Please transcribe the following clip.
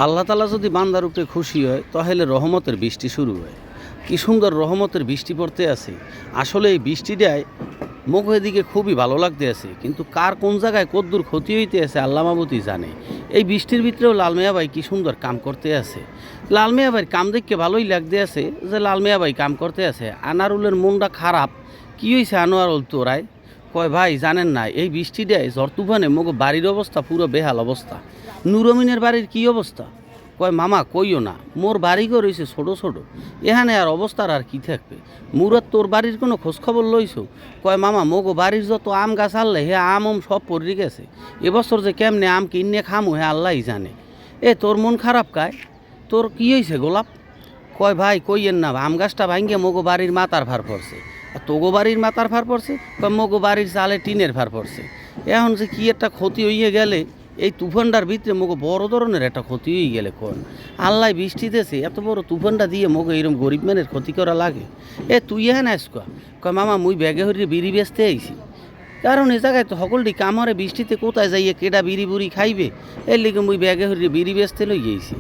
আল্লাহ তাআলা যদি বান্দার উপরে খুশি হয় তাহলে রহমতের বৃষ্টি শুরু হয়। কি সুন্দর রহমতের বৃষ্টি পড়তে আছে। আসলে এই বৃষ্টিটায় মুখ এদিকে খুবই ভালো লাগতে আছে, কিন্তু কার কোন জায়গায় কদ্দূর ক্ষতি হইতে আছে আল্লাহ মাবুতি জানে। এই বৃষ্টির ভিতরেও লাল মিয়া ভাই কি সুন্দর কাম করতে আছে। লাল মিয়া ভাইয়ের কাম দেখে ভালোই লাগতে আছে যে লাল মিয়া ভাই কাম করতে আছে। আনারুলের মনটা খারাপ। কি হয়েছে আনোয়ারুল তোরায়? কয় ভাই জানেন না, এই বৃষ্টিটায় ঝড় তুফানে মগো বাড়ির অবস্থা পুরো বেহাল অবস্থা। নুরমিনের বাড়ির কি অবস্থা? কয় মামা কইও না, মোর বাড়িঘর রয়েছে ছোটো ছোটো, এখানে আর অবস্থার আর কি থাকবে। মুরাদ তোর বাড়ির কোনো খোঁজখবর লইছো? কয় মামা মগো বাড়ির যত আম গাছ আনলে হে আম সব পড়ে গেছে। এবছর যে কেমনে আম কিনে খামো হে আল্লাহই জানে। এ তোর মন খারাপ কায়? তোর কি হয়েছে গোলাপ? কয় ভাই কইয়েন না, আম গাছটা ভাঙ্গে মগো বাড়ির মাথার ভার পড়ছে। আর তোগো বাড়ির মাথার ভার পড়ছে? কয় মগো বাড়ির চালে টিনের ভার পড়ছে। এখন যে কি একটা ক্ষতি হইয়ে গেলে, এই তুফানটার ভিতরে মগো বড় ধরনের একটা ক্ষতি হয়ে গেলে কোন আল্লাহ বৃষ্টি দেশে এত বড় তুফানটা দিয়ে মগো এরকম গরিব মেনের ক্ষতি করা লাগে। এ তুই হ্যাঁ নাস কয় মামা মুই ব্যাগে হরিয়ে বিড়ি বেচতে আইছি। কারণ এ জায়গায় তো সকলটি কামড়ে বৃষ্টিতে কোথায় যাইয়ে কেডা বিড়ি বুড়ি খাইবে, এর লিগে মুই ব্যাগে হরিয়ে বিড়ি বেচতে লই গেছি।